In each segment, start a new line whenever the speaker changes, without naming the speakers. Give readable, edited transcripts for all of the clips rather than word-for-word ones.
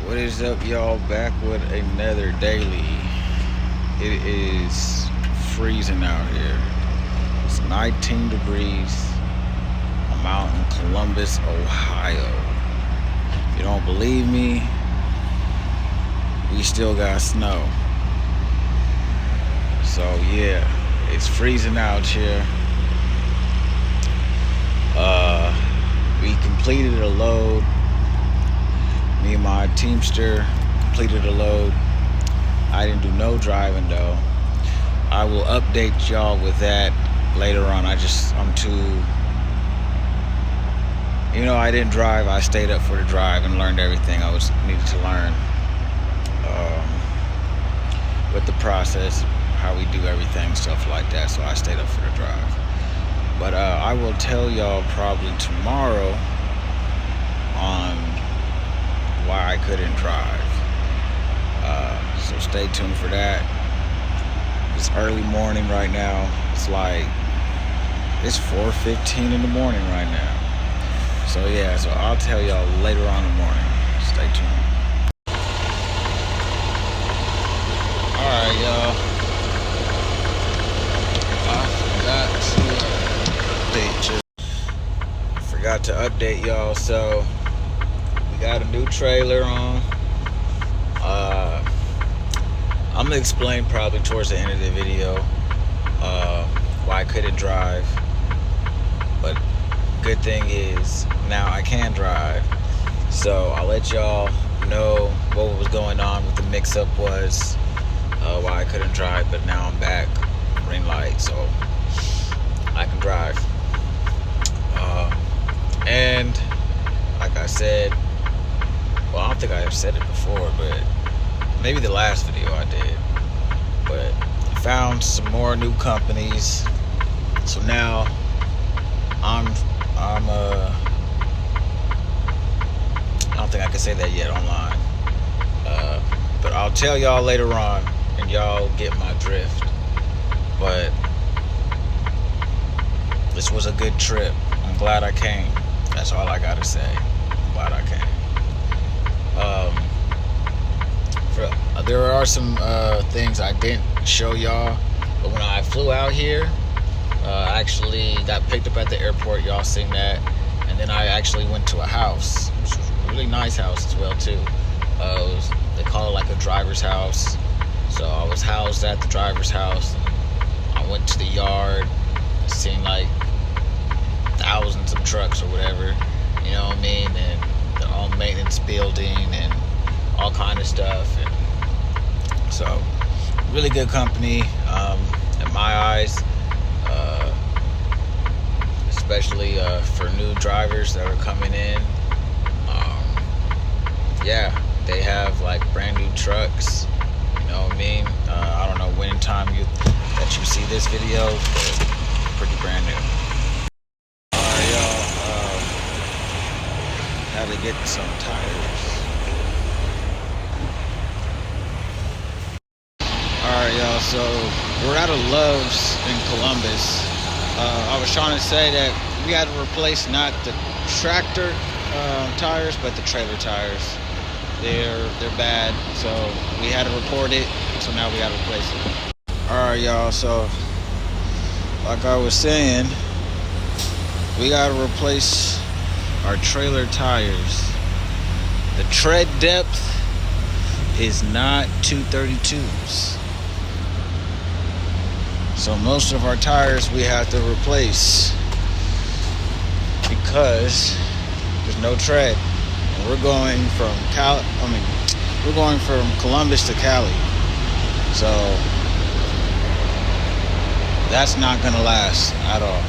What is up, y'all? Back with another daily. It is freezing out here. It's 19 degrees. I'm out in Columbus, Ohio. If you don't believe me, we still got snow. So yeah, it's freezing out here. We completed a load. Me and my Teamster completed a load. I didn't do no driving though. I will update y'all with that later on. I'm too, I didn't drive. I stayed up for the drive and learned everything I needed to learn with the process, how we do everything, stuff like that. So I stayed up for the drive. But I will tell y'all probably tomorrow on why I couldn't drive. So stay tuned for that. It's early morning right now. It's 4:15 in the morning right now. So yeah, so I'll tell y'all later on in the morning. Stay tuned. Alright, y'all. Forgot to update y'all. So we got a new trailer on. I'm gonna explain probably towards the end of the video why I couldn't drive. But good thing is now I can drive. So I'll let y'all know what was going on, what the mix-up was, why I couldn't drive. But now I'm back, green light, so I can drive. And like I said, well, I don't think I have said it before, but maybe the last video I did. But I found some more new companies. So now I don't think I can say that yet online. But I'll tell y'all later on, and y'all get my drift. But this was a good trip. I'm glad I came. That's all I gotta say. I'm glad I came. There are some things I didn't show y'all, but when I flew out here, I actually got picked up at the airport. Y'all seen that, and then I actually went to a house, which was a really nice house as well too. They call it like a driver's house. So I was housed at the driver's house. And I went to the yard. It seemed like thousands of trucks or whatever, you know what I mean, and the all maintenance building and all kind of stuff. And so really good company in my eyes, especially for new drivers that are coming in. Yeah, they have like brand new trucks, you know what I mean. I don't know when in time that you see this video, but pretty brand new. Alright, y'all, had to get some tires. Alright, y'all, so we're out of Love's in Columbus. I was trying to say that we had to replace not the tractor tires, but the trailer tires. They're bad, so we had to report it, so now we got to replace it. Alright, y'all, so like I was saying, we got to replace our trailer tires. The tread depth is not 232s. So most of our tires we have to replace because there's no tread. And we're going from Columbus to Cali. So that's not gonna last at all.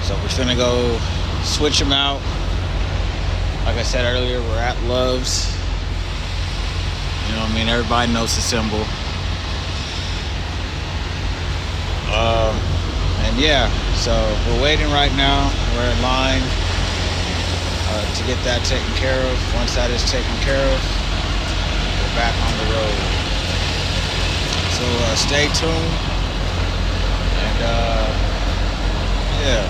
So we're gonna go switch them out. Like I said earlier, we're at Love's. You know what I mean? Everybody knows the symbol. And yeah, so we're waiting right now. We're in line to get that taken care of. Once that is taken care of, we're back on the road. So stay tuned. And yeah.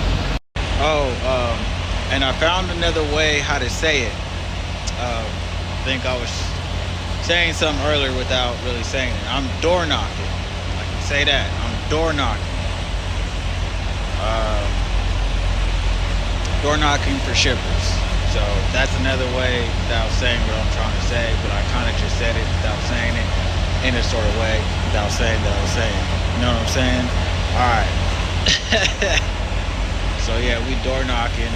And I found another way how to say it. think I was saying something earlier without really saying it. I'm door knocking. I can say that. I'm door knocking. Door knocking for shippers. So that's another way without saying what I'm trying to say, but I kind of just said it without saying it in a sort of way, without saying that I was saying. You know what I'm saying? All right. So yeah, we door knocking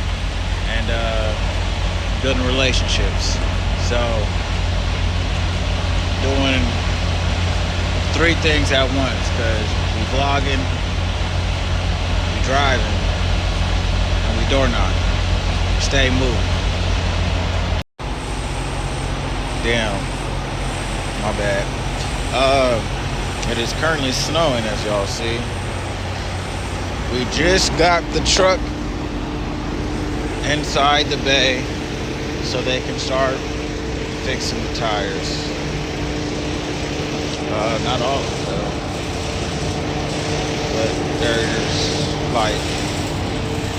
and building relationships. So doing 3 things at once, because we vlogging, we driving, and we door knocking. Stay moving. Damn, my bad. It is currently snowing, as y'all see. We just got the truck inside the bay so they can start fixing the tires. Not all of them, but there's like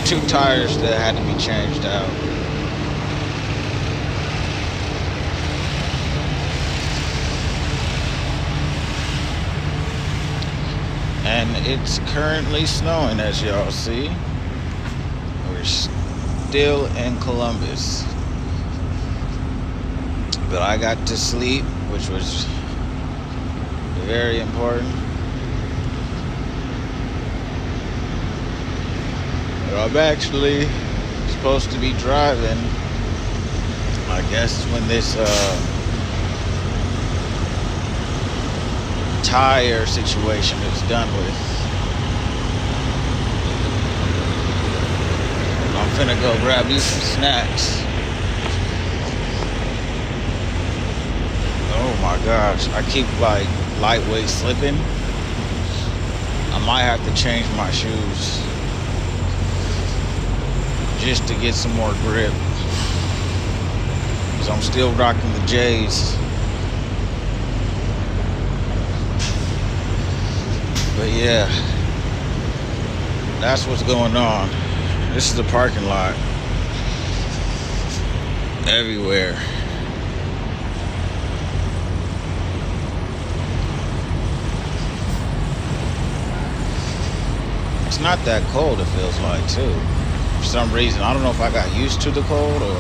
2 tires that had to be changed out. And it's currently snowing, as y'all see. We're still in Columbus. But I got to sleep, which was very important. But I'm actually supposed to be driving, I guess, when this tire situation is done with. I'm finna go grab you some snacks. Oh my gosh, I keep like lightweight slipping. I might have to change my shoes just to get some more grip, because I'm still rocking the J's. But yeah, that's what's going on. This is the parking lot everywhere. It's not that cold, it feels like, too. For some reason, I don't know if I got used to the cold, or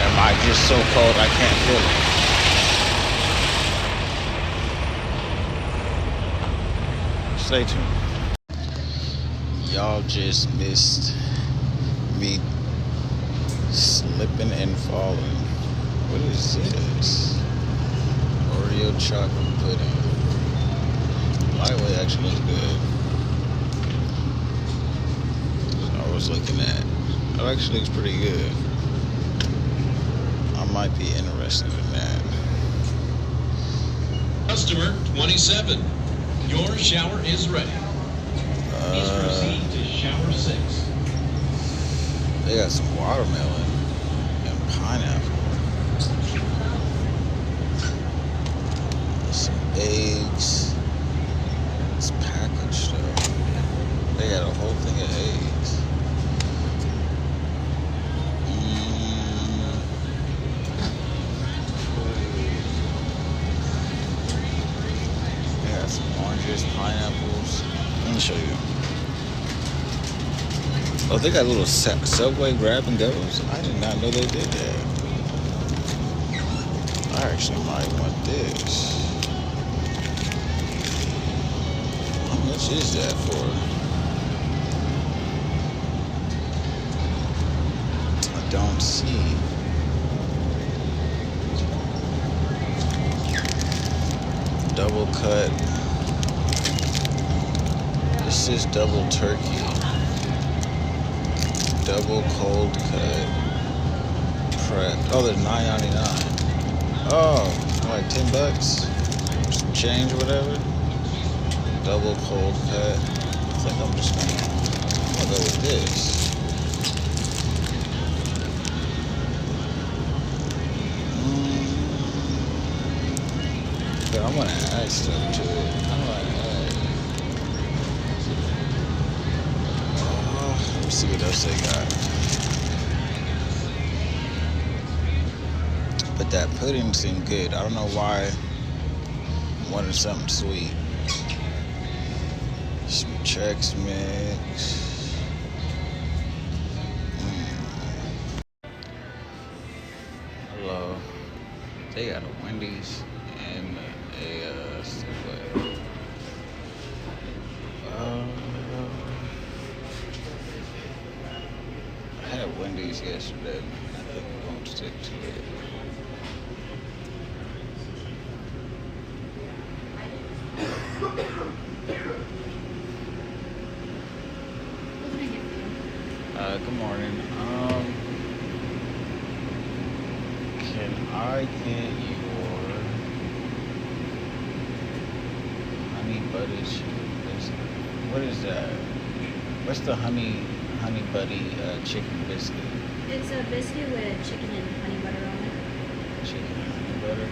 am I just so cold I can't feel it. Stay tuned. Y'all just missed me slipping and falling. What is this? Oreo chocolate pudding. Lightweight actually looks good. I was looking at. It actually looks pretty good. I might be interested in that.
Customer 27. Your shower is ready. Please proceed to shower 6.
They got some watermelon and pineapple. Some eggs. It's packaged though. They got a whole thing of eggs. They got some oranges, pineapples. Let me show you. Oh, they got little Subway grab and goes. I did not know they did that. I actually might want this. How much is that for? I don't see. Double cut. This is double turkey. Double cold cut. Prep. Oh, they're $9.99. Oh, like $10. Some change or whatever. Double cold cut. I think I'm just gonna go with this. But I'm gonna add stuff to it. How do I add? Let me see what else they got. But that pudding seemed good. I don't know why I wanted something sweet. Some Chex Mix. Hello. They got a Wendy's and a Subway. I had Wendy's yesterday. I think I'm going to stick to it. Good morning. Can I get your honey butter chicken biscuit? What is that? What's the honey buddy chicken biscuit?
It's a biscuit with chicken and honey butter on it.
Chicken and honey butter.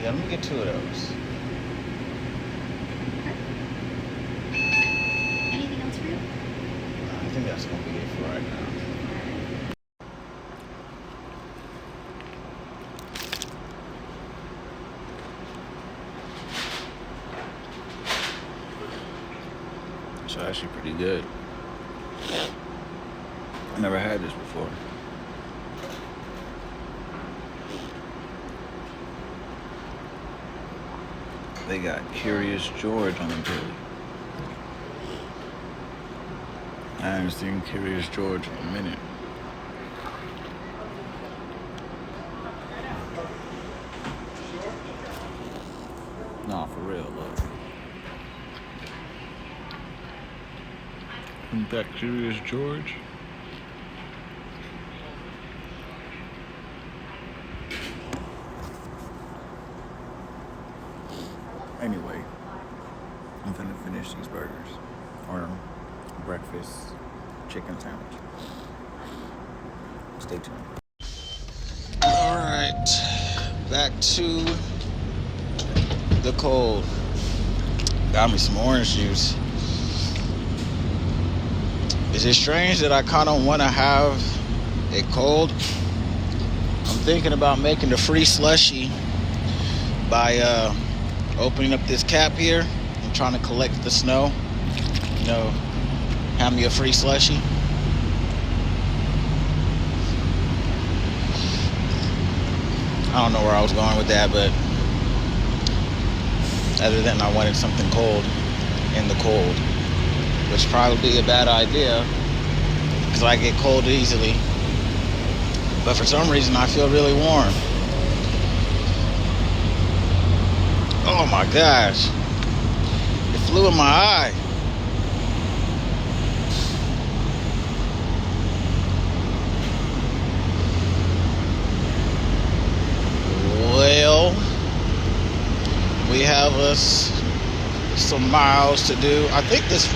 Yeah, let me get 2 of those.
Anything else for you?
I think that's gonna be it for right now. It's actually pretty good. I never had this before. They got Curious George on the bill. I haven't seen Curious George in a minute. Nah, for real, look. Isn't that Curious George? Anyway, I'm finna finish these burgers. Or breakfast chicken sandwich. Stay tuned. Alright. Back to the cold. Got me some orange juice. Is it strange that I kind of want to have it cold? I'm thinking about making the free slushy by opening up this cap here. I'm trying to collect the snow. You know, have me a free slushy. I don't know where I was going with that, but other than I wanted something cold in the cold, which probably be a bad idea because I get cold easily. But for some reason, I feel really warm. Oh my gosh. It flew in my eye. Well, we have us some miles to do. I think this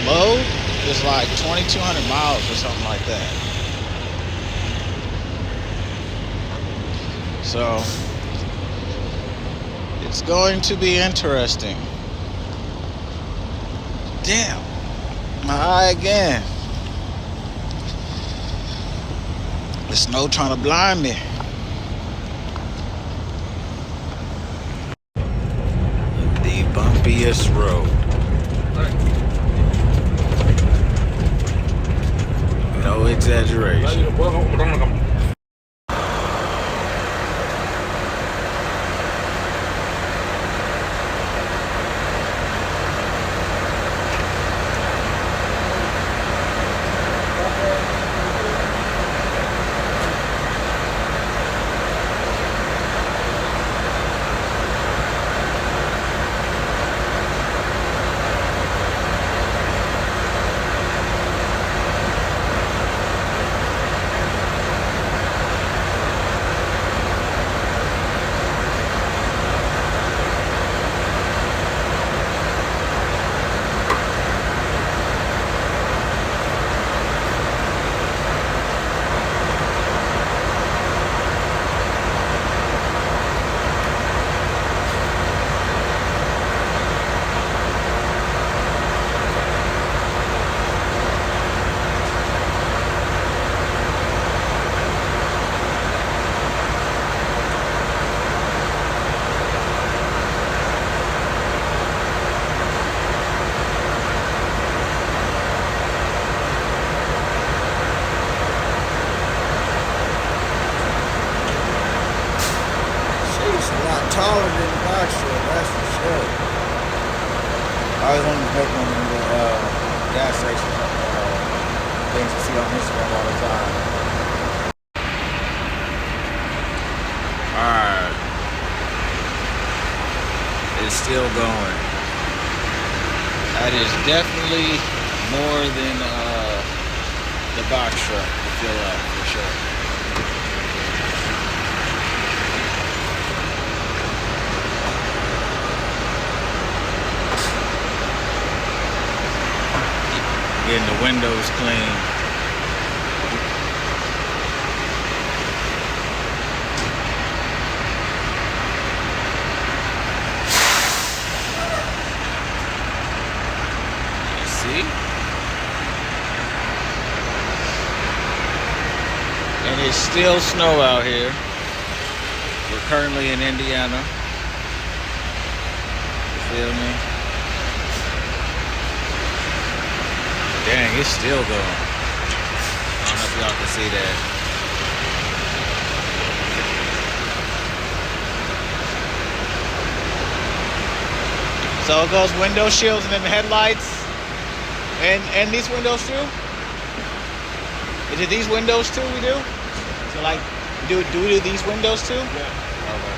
load is like 2,200 miles or something like that. So it's going to be interesting. Damn, my eye again. The snow trying to blind me. The bumpiest road. No exaggeration. always wanted to make one in the gas station things you see on Instagram all the time. Alright. It's still going. That is definitely more than the box truck, I feel like, for sure. Getting the windows clean. You see? And it's still snow out here. We're currently in Indiana. You feel me? Dang, it's still going. I don't know if y'all can see that. So it goes window shields and then the headlights. And these windows too? Is it these windows too we do? So like, do we do these windows too?
Yeah.
Okay.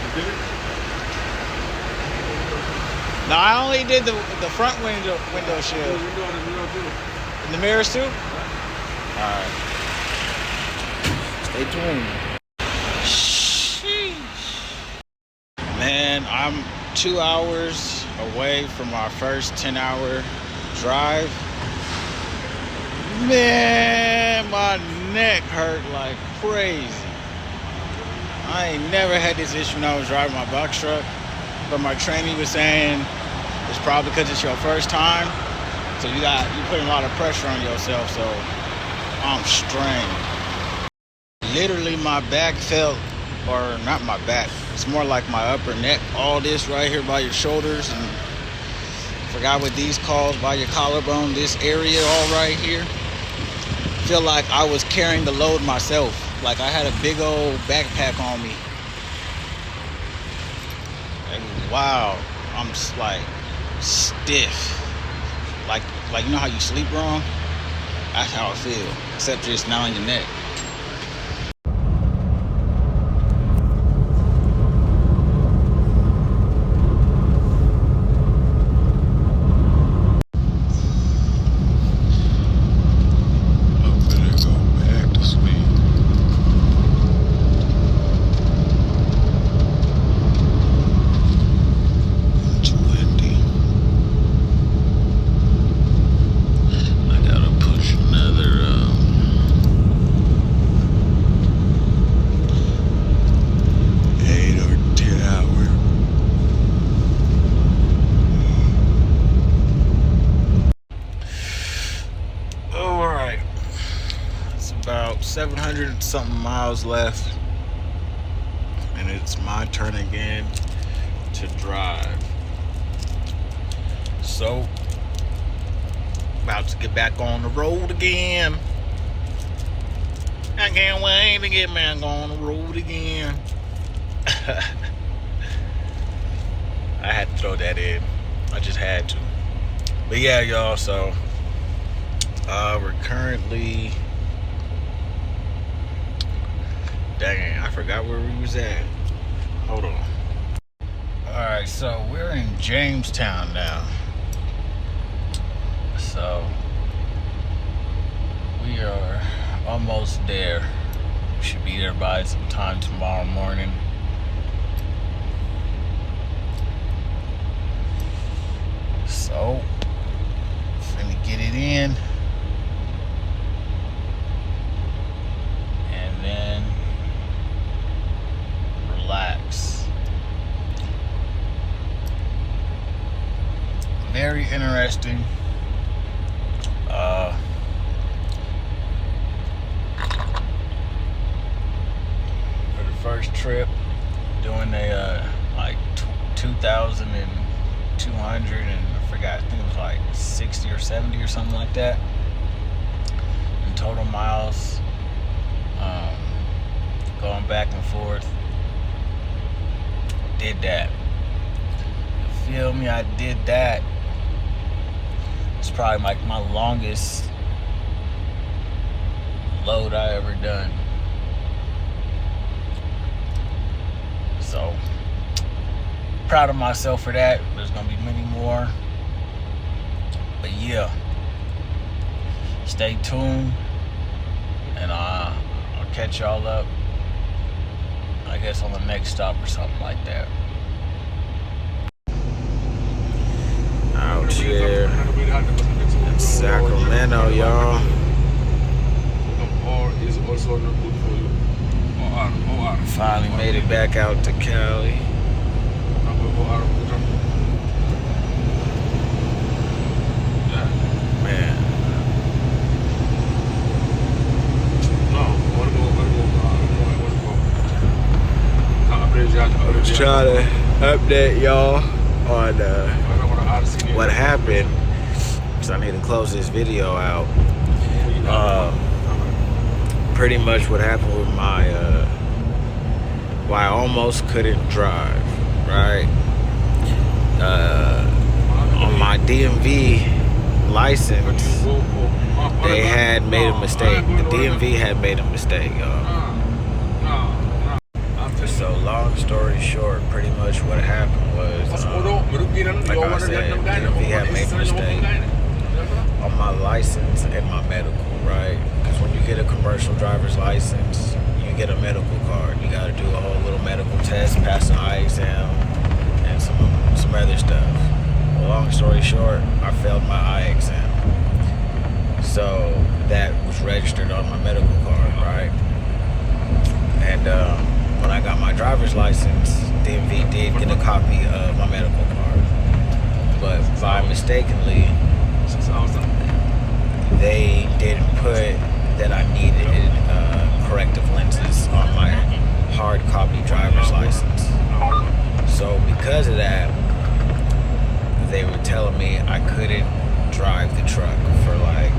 You did it?
No, I only did the front window shield. And the mirrors too? Alright. Stay tuned. Sheesh. Man, I'm 2 hours away from our first 10-hour drive. Man, my neck hurt like crazy. I ain't never had this issue when I was driving my box truck, but my trainee was saying it's probably because it's your first time, so you putting a lot of pressure on yourself, so I'm strained. Literally my back felt, or not my back, it's more like my upper neck, all this right here by your shoulders, and forgot what these called, by your collarbone, this area all right here. Feel like I was carrying the load myself, like I had a big old backpack on me. And wow, I'm just like stiff, like you know how you sleep wrong? That's how I feel, except just now in your neck. About 700 something miles left, and it's my turn again to drive. So about to get back on the road again. I can't wait to get back on the road again. I had to throw that in. I just had to. But yeah, y'all, so we're currently, dang, I forgot where we was at. Hold on. Alright, so we're in Jamestown now. So we are almost there. We should be there by sometime tomorrow morning. So finna get it in. And then relax. Very interesting. For the first trip, doing a like 2,200 and I forgot, I think it was like 60 or 70 or something like that in total miles. Going back and forth. Did that. You feel me? I did that. It's probably like my longest load I ever done. So proud of myself for that. There's gonna be many more. But yeah, stay tuned, and I'll catch y'all up, I guess, on the next stop or something like that. Out here in Sacramento, y'all. Finally made it back out to Cali. Man. I'm just trying to update y'all on what happened, because I need to close this video out. Pretty much what happened with my why I almost couldn't drive, right? On my DMV license, they had made a mistake. The DMV had made a mistake, y'all. So long story short, pretty much what happened was, like I said, DMV had made a mistake on my license and my medical, right? Because when you get a commercial driver's license, you get a medical card. You got to do a whole little medical test, pass an eye exam, and some other stuff. Well, long story short, I failed my eye exam. So that was registered on my medical card, right? And when I got my driver's license, DMV did get a copy of my medical card. But by mistakenly, they didn't put that I needed corrective lenses on my hard copy driver's license. So because of that, they were telling me I couldn't drive the truck for like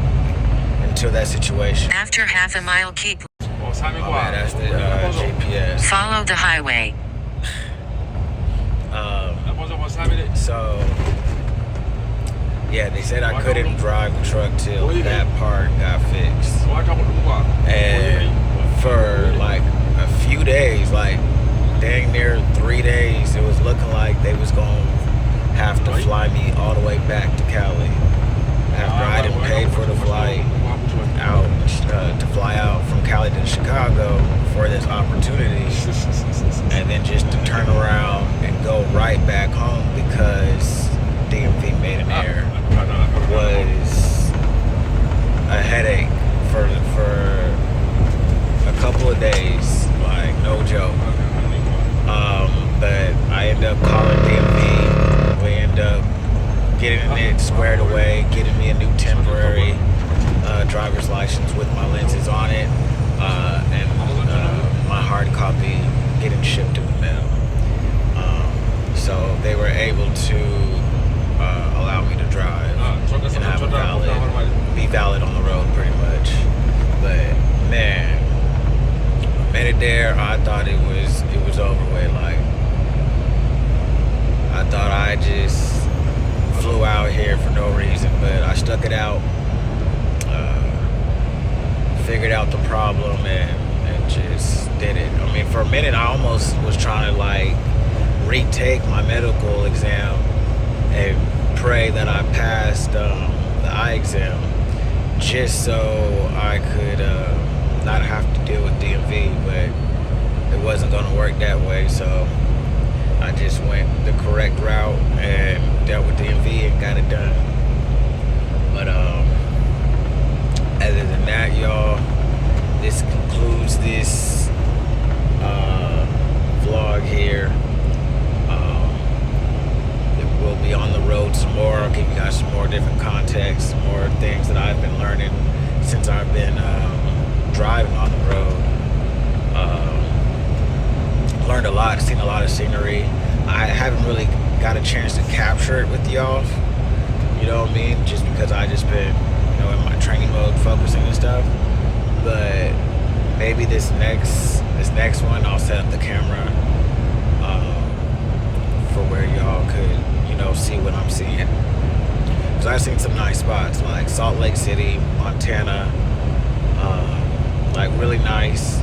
until that situation.
After half a mile, keep.
Oh man, that's the GPS.
Follow the highway.
So yeah, they said I couldn't drive the truck till that part got fixed. And for like a few days, like dang near 3 days, it was looking like they was gonna have to fly me all the way back to Cali after I done paid for the flight out to fly out from Cali to Chicago for this opportunity, and then just to turn around and go right back home because DMV made an error was a headache for a couple of days, like no joke. But I ended up calling DMV. We ended up getting it squared away, getting me a new temporary driver's license with my lenses on it, and my hard copy getting shipped in the mail. So they were able to allow me to drive and have be valid on the road pretty much. But man, a minute there, I thought it was over with. Like I thought I just flew out here for no reason, but I stuck it out, figured out the problem, and just did it. I mean, for a minute, I almost was trying to like retake my medical exam and pray that I passed the eye exam, just so I could not have to deal with DMV, but it wasn't going to work that way. So I just went the correct route and dealt with DMV and got it done. But other than that, y'all, this concludes this vlog here. We'll be on the road some more. I'll give you guys some more different context, some more things that I've been learning since I've been driving on the road. Learned a lot, seen a lot of scenery. I haven't really got a chance to capture it with y'all, you know what I mean? Just because I just been, in my training mode, focusing and stuff. But maybe this next one, I'll set up the camera for where y'all could, see what I'm seeing. Because I've seen some nice spots like Salt Lake City, Montana, like really nice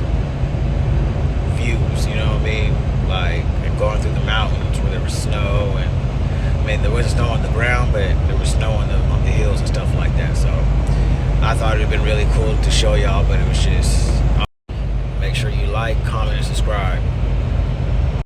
views, you know what I mean? Like, and going through the mountains where there was snow, and I mean, there wasn't snow on the ground, but there was snow on the hills and stuff like that. So I thought it would have been really cool to show y'all, but it was just, make sure you like, comment, and subscribe.